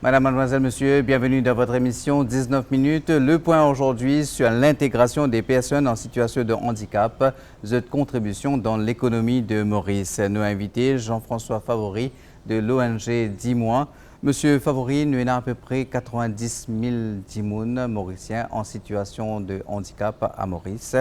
Madame, mademoiselle, monsieur, bienvenue dans votre émission 19 minutes. Le point aujourd'hui sur l'intégration des personnes en situation de handicap, cette contribution dans l'économie de Maurice. Nos invités, Jean-François Favori de l'ONG Dis-moi. Monsieur Favori, nous avons à peu près 90 000 dimoun mauriciens en situation de handicap à Maurice.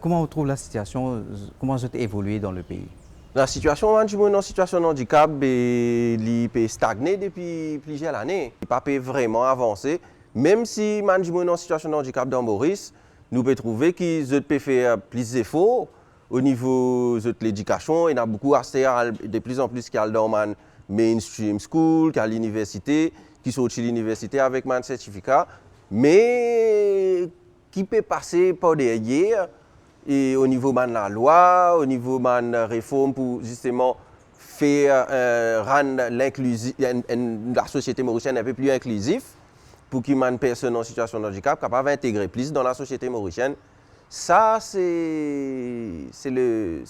Comment vous trouvez la situation? Comment ça a évolué dans le pays? La situation en situation de handicap est stagnée depuis plusieurs années. Il n'a pas vraiment avancé. Même si les gens en situation de handicap dans Maurice, nous pouvons trouver qu'ils peuvent faire plus d'efforts au niveau de l'éducation. Il y a beaucoup de plus en plus qui sont dans la mainstream school, qui à l'université, qui sont à l'université avec un certificat, mais qui peut passer par derrière. Et au niveau de la loi, au niveau de la réforme pour justement faire rendre la société mauricienne un peu plus inclusive, pour qu'il y ait des personnes en situation de handicap capables d'intégrer plus dans la société mauricienne. Ça, c'est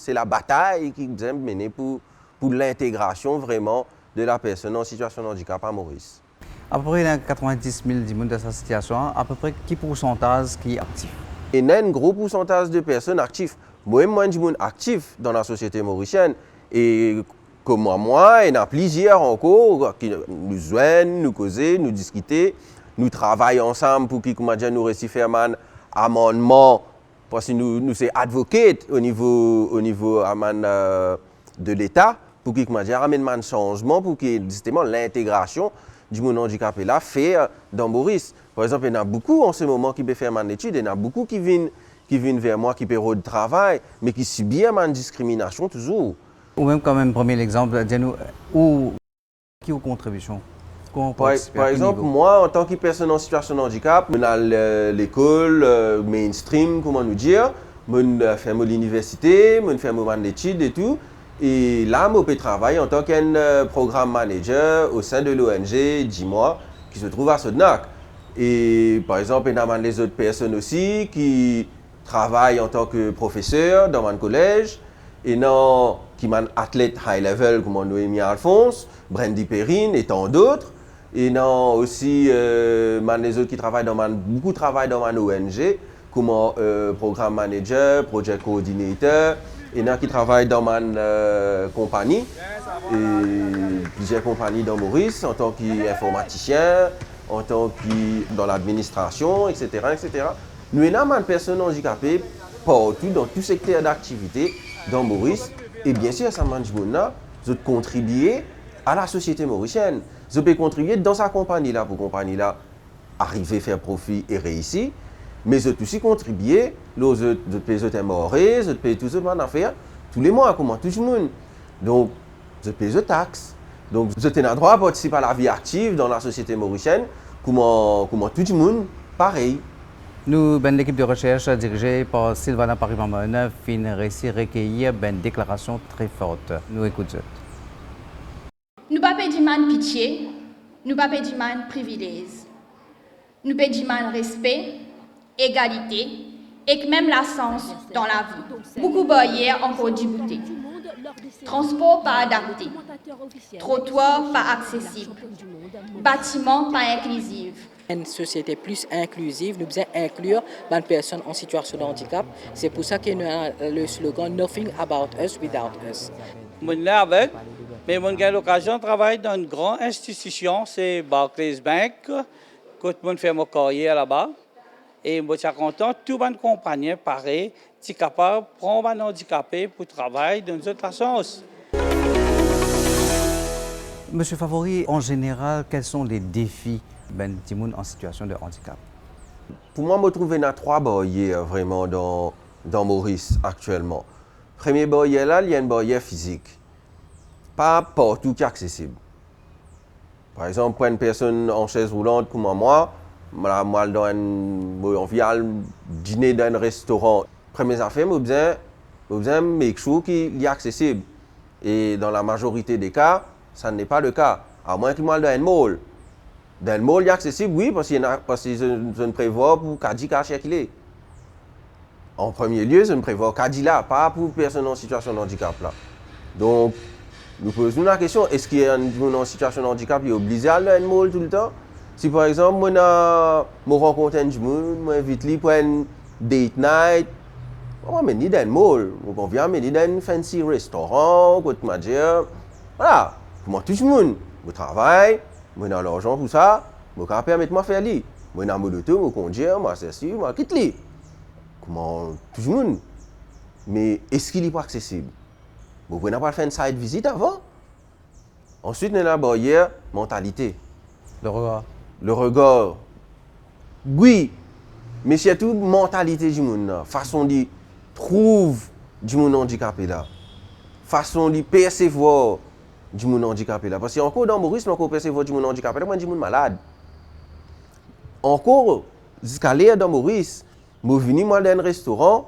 la bataille qu'ils aiment mener pour l'intégration vraiment de la personne en situation de handicap à Maurice. À peu près 90 000 dimoun dans cette situation, à peu près quel pourcentage qui est actif? Il y a un gros pourcentage de personnes actives. Moi, je suis actif dans la société mauricienne. Et comme moi, il y en a plusieurs encore qui nous joignent, nous causent, nous discuter. Nous travaillons ensemble pour qu'ils nous réussissent faire un amendement. Parce que nous sommes advocates au niveau de l'État pour qu'ils amènent un changement pour que justement l'intégration du monde handicapé là fait dans Maurice. Par exemple, il y en a beaucoup en ce moment qui peuvent faire une étude, il y en a beaucoup qui viennent vers moi, qui peuvent travail, mais qui subissent une discrimination toujours. Ou même quand même, premier exemple, dis-nous, qui ont contribution? Par exemple, moi, en tant que personne en situation de handicap, je suis l'école mainstream, comment nous dire, je fais l'université, je fais mon étude et tout. Et là, je peux travailler en tant qu'un programme manager au sein de l'ONG Dis-moi, qui se trouve à Sodnac. Et par exemple, il y a les autres personnes aussi qui travaillent en tant que professeur dans mon collège. Et non, qui sont athlètes high level comme Noémie Alphonse, Brandy Perrine et tant d'autres. Et non aussi les autres qui travaillent beaucoup travaillent dans mon ONG comme programme manager, project coordinator. Et non qui travaillent dans ma compagnie, et plusieurs compagnies dans Maurice en tant qu'informaticien, en tant que dans l'administration, etc., etc. Nous avons des personnes handicapées partout, dans tout secteur d'activité dans Maurice. Et bien sûr, ça mange de contribuer à la société mauricienne. Je peux contribuer dans sa compagnie là pour compagnie là arriver à faire profit et réussir. Mais je peux aussi contribuer, je paye les morés, je paye tout ce qu'on a fait tous les mois, comme tout le monde. Donc, je paye les taxes. Donc, je tenais le droit à participer à la vie active dans la société mauricienne, comme tout le monde, pareil. Nous, l'équipe de recherche dirigée par Sylvana Paris-Mamon, fin réussi recueillir une déclaration très forte. Nous écoutons. Nous ne pouvons pas demander pitié, nous ne pouvons pas demander privilège. Nous pouvons demander respect, égalité et que même la sens dans la vie. Beaucoup de barrières encore déboutés. Transport pas adapté. Trottoir pas accessible. Bâtiment pas inclusif. Une société plus inclusive, nous devons inclure les personnes en situation de handicap. C'est pour ça que nous avons le slogan « Nothing about us without us ». Je suis avec, mais j'ai l'occasion de travailler dans une grande institution, c'est Barclays Bank, que je fais mon carrière là-bas. Et je suis content, tout le monde compagnie, pareil, est capable de prendre un handicapé pour travailler dans une autre sens. Monsieur Favori, en général, quels sont les défis en situation de handicap? Pour moi, je trouve trois barrières vraiment dans Maurice actuellement. Première barrière là, il y a une barrière physique. Pas partout qui est accessible. Par exemple, pour une personne en chaise roulante comme moi, on vient dîner dans un restaurant. Première affaire, je besoin de make sure qu'il est accessible. Et dans la majorité des cas, ça n'est pas le cas. À moins que moi dans un mall. Dans le mall, il est accessible, oui, parce que je ne prévois pour Kadi qu'il est. En premier lieu, je ne prévois Kadi là, pas pour personne en situation de handicap là. Donc, nous posons la question, est-ce qu'il y a un monde en situation de handicap qui est obligé à aller mall tout le temps? Si par exemple, moi rencontre un monde, moi invite lui pour un date night, moi me dis dans un mall, on vient me dire dans un fancy restaurant, quoi tu m'as dit, voilà, moi tout le monde, je travaille, moi dans l'argent tout ça, je peux permettre moi faire lui, moi dans mon auto, moi conduire, moi c'est moi quitte lui, comment tout le monde, mais est-ce qu'il est pas accessible? Vous pouvez pas faire une site visite avant. Ensuite, on a la barrière mentalité. Le regard. Le regard. Oui, mais surtout mentalité du monde. Façon de trouver du monde handicapé là. Façon de percevoir du monde handicapé là. Parce que encore dans Maurice, on percevoir du monde handicapé là, moi du monde malade. Encore, jusqu'à l'air dans Maurice, je suis venu dans un restaurant,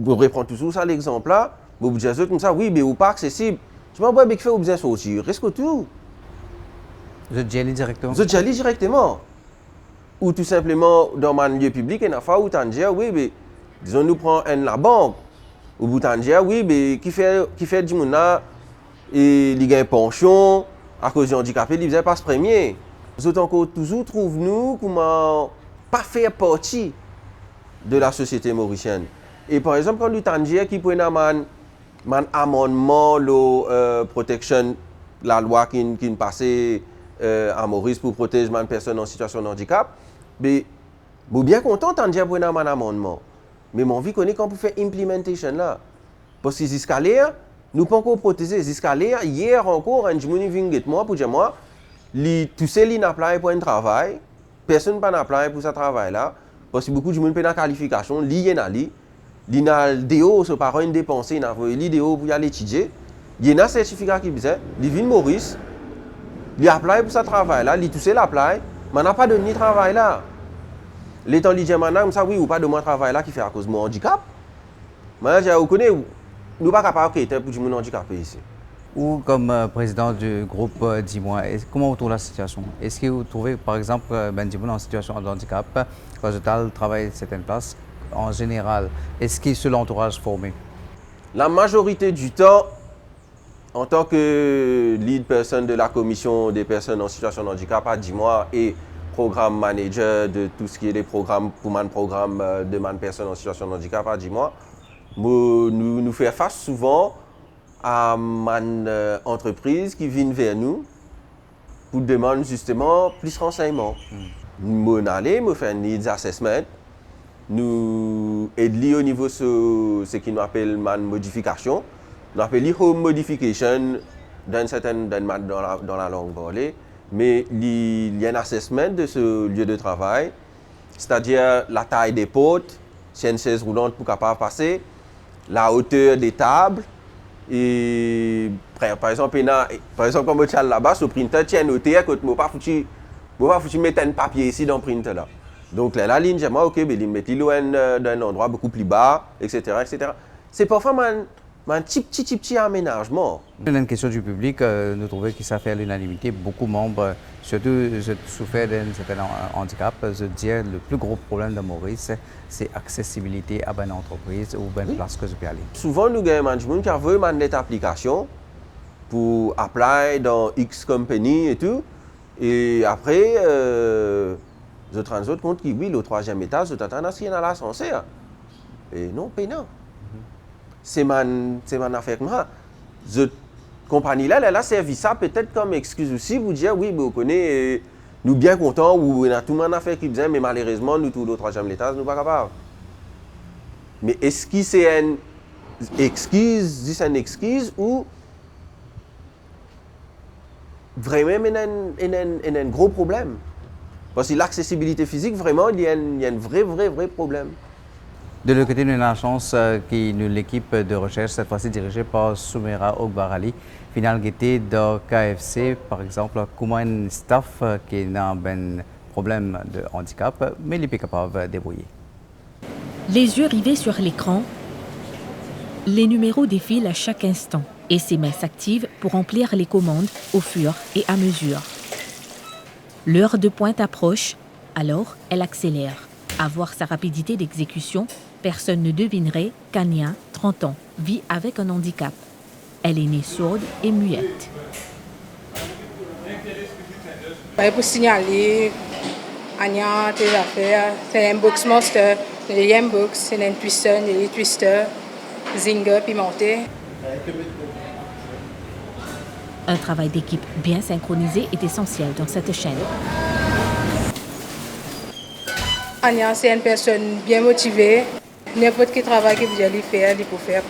je reprends toujours ça l'exemple là. Vous dites comme ça, oui, mais ou pas accessible. Je m'en vois bien que fait ou bien sortir. Risque tout. Vous êtes allé directement? Vous êtes allé directement. Ou tout simplement dans un lieu public, il y a une fois où tu dis, oui, mais disons, nous prenons la banque. Ou vous dis, oui, mais qui fait du monde là, et il y a une pension, à cause du handicapé, il ne passe premier. Vous autres encore toujours trouvez-nous comment pas faire partie de la société mauricienne. Et par exemple, quand nous t'en qui prennent un amendement, la protection, la loi qui est passée à Maurice pour protéger les personnes en situation de handicap, mais je suis bien content de prendre un amendement. Mais mon vie connaît quand on fait implementation là. Parce que jusqu'à l'air, nous ne pouvons pas encore protéger. Jusqu'à l'air, hier encore, un jour, il vient moi pour dire moi, tout ce qui n'a pas pour un travail, personne n'a pas pour ce travail là. Parce que beaucoup de gens ont une qualification, lié à lui. Il y a des hauts, ce parent une dépense, il y a des hauts pour aller étudier. Il y a un certificat qui vient, il vient de Maurice, il apply pour ce travail-là, il tout seul apply, mais il n'a pas donné travail là. L'étant dit maintenant, ça oui, ou pas de mon travail là qui fait à cause de mon handicap. Maintenant, vous connaissez, nous ne sommes pas capables de créer pour du monde handicapé ici. Ou comme président du groupe Dis-moi, comment vous trouvez la situation? Est-ce que vous trouvez, par exemple, Benjamin en situation de handicap, quand je travaille à certaines places, en général, est-ce qu'il est l'entourage formé? La majorité du temps, en tant que lead person de la commission des personnes en situation de handicap à Dis-moi et programme manager de tout ce qui est les programmes pour mon programme de man personnes en situation de handicap à Dis-moi, nous faisons face souvent à une entreprise qui vient vers nous pour demander justement plus de renseignements. Nous allons faire un needs assessment. Nous aidons au niveau de ce qui nous appelle une modification. Nous appelons home modification dans la langue parlée. Mais il y a un assessment de ce lieu de travail, c'est-à-dire la taille des portes, si il y a une chaise roulante pour capable passer, la hauteur des tables. Et par exemple, comme tu as là-bas, sur le printer, tu as noté que tu ne peux pas mettre un papier ici dans le printer là. Donc là, la ligne, j'aimerais, ok, mais il met loin d'un endroit beaucoup plus bas, etc. etc. C'est parfois un petit aménagement. Une question du public, nous trouvons que ça fait l'unanimité. Beaucoup de membres, surtout je souffert d'un certain handicap, je dirais le plus gros problème de Maurice, c'est l'accessibilité à une entreprise ou à une place que je peux aller. Souvent, nous avons des gens qui veulent une application pour apply dans X company et tout. Et après, je te rends compte que oui, le troisième étage, je t'attends à ce qu'il y ait l'ascenseur. Et non, payant. C'est mon affaire. Cette compagnie-là, elle a servi ça peut-être comme excuse aussi pour dire oui, vous connaissez, nous bien contents, ou on a tout le monde affaire qui disait, mais malheureusement, nous, tout le troisième étage, nous ne sommes pas capables. Mais est-ce que c'est une excuse ou vraiment il y a un gros problème? Parce que l'accessibilité physique, vraiment, il y a un vrai problème. De l'autre côté, nous avons la chance que l'équipe de recherche, cette fois-ci dirigée par Soumera Ogbarali, final était dans KFC, par exemple, comment un staff qui a un problème de handicap, mais il est capable de débrouiller. Les yeux rivés sur l'écran, les numéros défilent à chaque instant et ses mains s'activent pour remplir les commandes au fur et à mesure. L'heure de pointe approche, alors elle accélère. À voir sa rapidité d'exécution, personne ne devinerait qu'Ania, 30 ans, vit avec un handicap. Elle est née sourde et muette. Pour signaler, Anya, tes affaires, c'est un box monster, c'est un box, c'est un twister, c'est un twister, zinga, pimenté. Un travail d'équipe bien synchronisé est essentiel dans cette chaîne. Anya, c'est une personne bien motivée. N'importe quel travail que vous allez faire, il faut faire.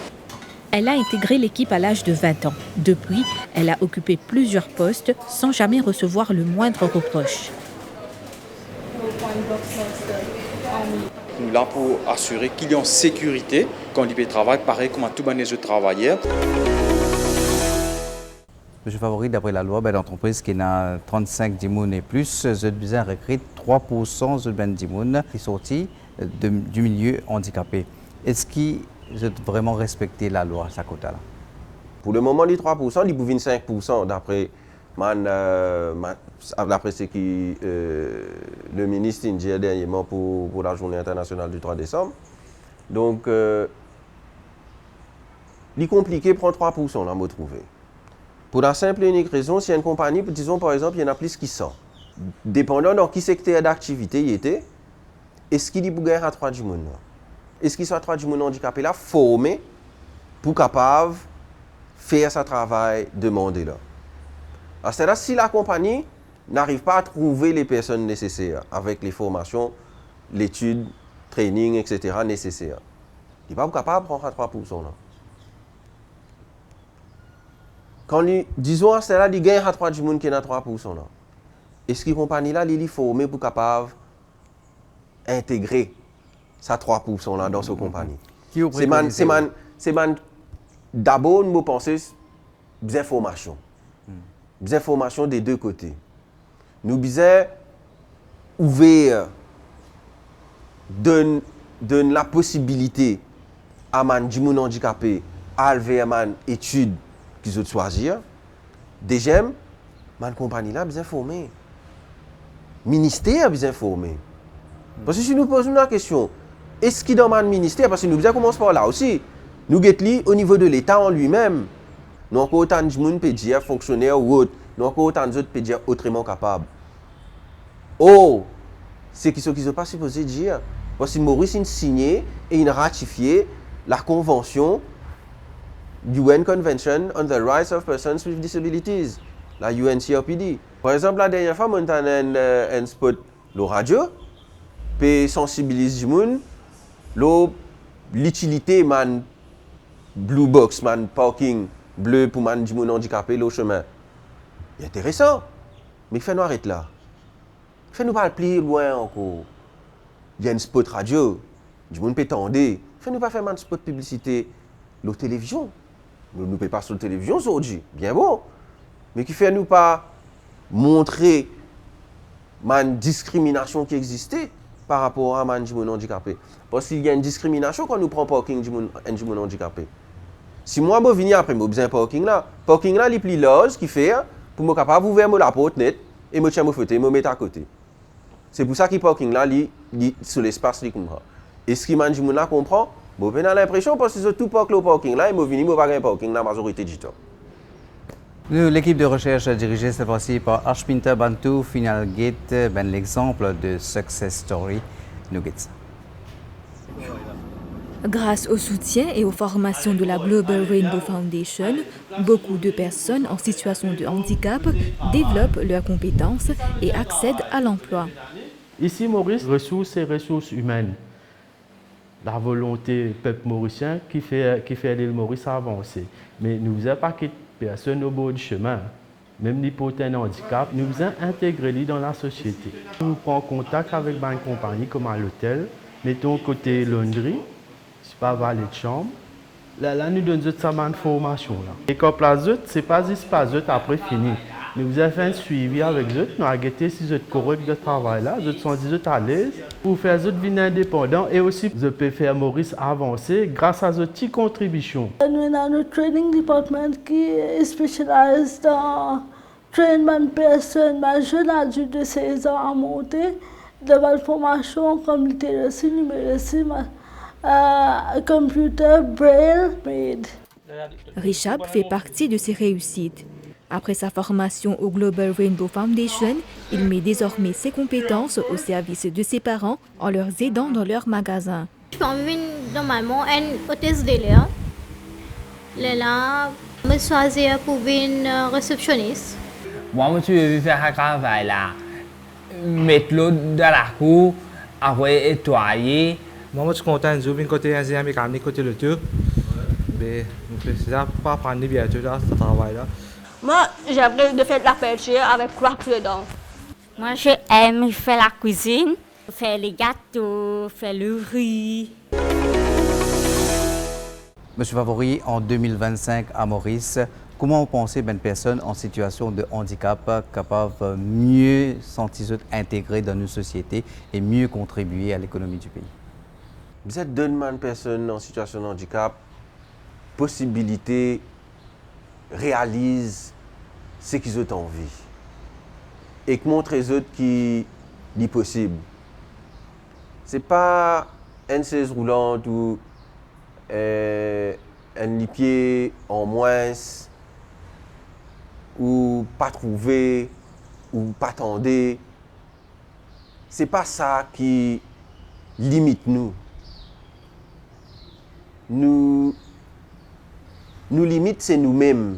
Elle a intégré l'équipe à l'âge de 20 ans. Depuis, elle a occupé plusieurs postes sans jamais recevoir le moindre reproche. Nous sommes là pour assurer qu'il y a une sécurité quand il travaille, pareil comme à tous les autres travailleurs. Je favorise, d'après la loi, l'entreprise qui a 35 dimoun et plus, je besoin recrute 3% de dimoun qui sont sortis du milieu handicapé. Est-ce qu'ils ont vraiment respecté la loi, sa quota-là? Pour le moment, les 3%, ils pouvaient 5% d'après ce que le ministre a dit dernièrement pour la journée internationale du 3 décembre. Donc, il est compliqué de prendre 3%, là, me trouver. Pour la simple et unique raison, si une compagnie, disons par exemple, il y en a plus qui sont. Dépendant dans quel secteur d'activité il était, est-ce qu'il y a à 3 du monde? Est-ce qu'il soit 3 du monde handicapé là, formé pour capable faire ce travail demandé là? C'est-à-dire si la compagnie n'arrive pas à trouver les personnes nécessaires avec les formations, l'étude, training, etc. nécessaires, il n'est pas capable de prendre à 3% là. Quand disons c'est là il gagne à 3 du monde qui est à 3% là. Est-ce que la compagnie là il est formé pour capable intégrer ça 3% là dans sa compagnie? C'est d'abord nous penser des informations. Des informations des deux côtés. Nous besoin ouvrir donne la possibilité à man handicapé à aller man études qu'ils ont choisir. Deuxième, man compagnie là bien formé. Ministère bien formé. Parce que si nous posons la question, est-ce qu'il dans le ministère, parce que nous bien commencer par là aussi, nous guettons au niveau de l'État en lui-même. Nous avons autant de gens qui dire fonctionnaires ou autres, nous avons autant d'autres qui dire autrement capables. Oh, c'est ce qu'ils n'ont pas supposé dire. Parce que Maurice a signé et il a ratifié la convention UN Convention on the Rights of Persons with Disabilities, la UNCRPD. Par exemple, la dernière fois, on a un spot le radio, pour sensibiliser les gens, l'utilité man blue box, man parking bleu pour man handicapé le chemin. C'est intéressant, mais il faut nous arrêter là. Il faut nous pas plus loin encore. Il y a un spot radio, du monde peut tendre. Il faut nous pas faire un spot publicité la télévision. Nous ne pouvons pas sur la télévision aujourd'hui, bien bon. Mais qui fait nous pas montrer une discrimination qui existait par rapport à un handicapé. Parce qu'il y a une discrimination quand nous prenons parking d'un handicapé. Si moi je viens après, je besoin de parking là, il est plus large qui fait pour me capable ouvrir la porte net et me tirer mon fauteuil, me mettre à côté. C'est pour ça que le parking là, sur l'espace li comprend. Et ce qui m'a dit là comprend, bon j'ai l'impression parce que tout le parking là, et me venir pas un parking la majorité du temps. L'équipe de recherche dirigée cette fois-ci par Arshpinta Bantu, Final Gate, l'exemple de success story. Nous guette ça. Grâce au soutien et aux formations de la Global Rainbow Foundation, beaucoup de personnes en situation de handicap développent leurs compétences et accèdent à l'emploi. Ici, Maurice, ressources et ressources humaines. La volonté peuple mauricien qui fait l'île Maurice avancer. Mais nous n'avons pas quitté personne au bout du chemin. Même les pour un handicap, nous avons intégré dans la société. Nous prenons contact avec une compagnie comme à l'hôtel, mettons côté laundry, pas valet de chambre. Là, nous donnons ça une formation. Et quand la zut, c'est pas juste pas zut après fini. Nous avons fait un suivi avec zut, nous avons guetté si zut correct de travail là, zut sont dit à l'aise pour faire zut venir indépendant et aussi je peux faire Maurice avancer grâce à zut petite contribution. Nous avons un training department qui est spécialisé dans trainement de personnes, jeunes adultes de 16 ans à monter, de la formation comme littératie, numérique, computer, braille, made. Richard fait partie de ces réussites. Après sa formation au Global Rainbow Foundation, il met désormais ses compétences au service de ses parents en leur aidant dans leur magasin. Je suis normalement un hôtesse de l'air. Là, je me choisis pour une réceptionniste. Moi, je suis faire un travail là. Mettre l'eau dans la cour, après nettoyer. Moi, je suis content de jouer côté ingénieur mécanique, côté le tour. Mais c'est pas prendre bien tout là, ce travail-là. Moi, j'aimerais de faire de la pêche avec quoi dedans. Moi, j'aime faire la cuisine, faire les gâteaux, faire le riz. Monsieur Favori, en 2025 à Maurice, comment vous pensez qu'une personne en situation de handicap capable de mieux sentir intégrée dans nos sociétés et mieux contribuer à l'économie du pays? Vous êtes donné une personne en situation de handicap possibilité réalise ce qu'ils ont envie et que montre les autres qui est possible. Ce n'est pas une chaise roulante ou un pied en moins ou pas trouvé ou pas tendé. Ce n'est pas ça qui limite nous. Nous limite, c'est nous-mêmes.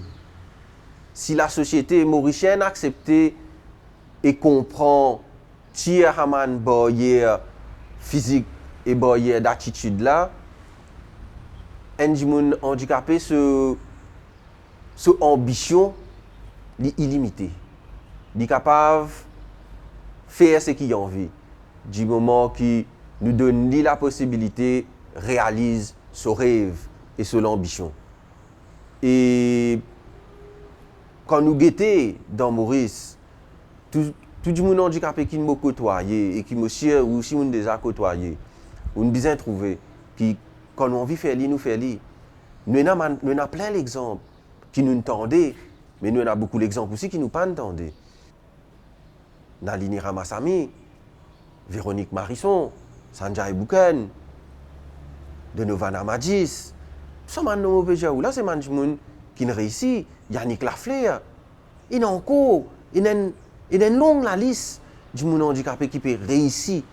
Si la société mauricienne accepte et comprend tiers haman barrière physique et barrière d'attitude là, un monde handicapé ce ambition illimitée. Il est capable de faire ce qu'il a envie. Du moment qui nous donne la possibilité réalise son rêve et son ambition. Et quand nous guettons dans Maurice, tout le monde handicapé qui nous côtoyé et qui me cher ou si nous déjà côtoyé, ou nous bien trouvé, qui quand nous envie faire nous fait li. Nous avons plein d'exemples qui nous entendaient, mais nous avons beaucoup d'exemples aussi qui nous pas entendaient. Nalini Ramassami, Véronique Marisson, Sanjay Bouken, Denovana Madjis, ce man nomo peja ou là c'est man qui ne réussit, Yannick Lafleur. Il y a encore, il y a une longue la liste du monde handicapé qui peut réussir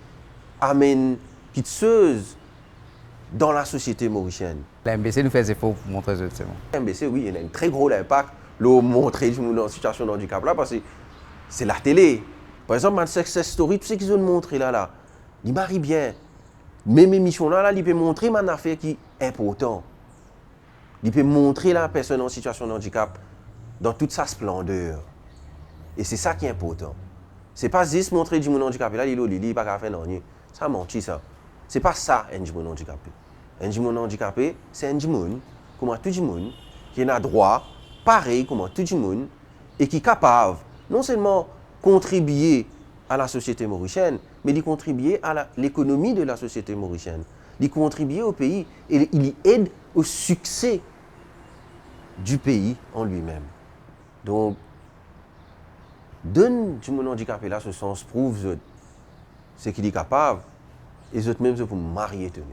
à mener quitteuse dans la société mauricienne. La MBC nous fait des efforts pour montrer ça. La MBC, oui, il y a un très gros impact le montrer du monde en situation de handicap là parce que c'est la télé. Par exemple, un success story, tout ce qu'ils ont montré là, il marie bien. Même émission là, il peut montrer une affaire qui est importante. Il peut montrer la personne en situation de handicap dans toute sa splendeur. Et c'est ça qui est important. Ce n'est pas juste montrer du monde handicapé là, il n'est pas faire rien. Ça mentit ça. Ce n'est pas ça un monde handicapé. Un monde handicapé, c'est un monde comme tout le monde qui a droit, pareil comme tout le monde, et qui est capable non seulement contribuer à la société mauricienne, mais de contribuer à l'économie de la société mauricienne, de contribuer au pays et il aide au succès du pays en lui-même. Donc, donne du monde handicapé là ce sens, prouve ce qu'il est capable et les autres même pour marier tenir.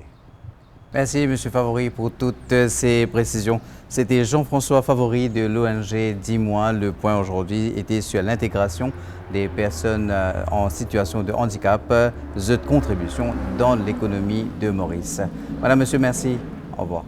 Merci M. Favori pour toutes ces précisions. C'était Jean-François Favori de l'ONG Dis-moi. Le point aujourd'hui était sur l'intégration des personnes en situation de handicap, de contribution dans l'économie de Maurice. Voilà, monsieur, merci. Au revoir.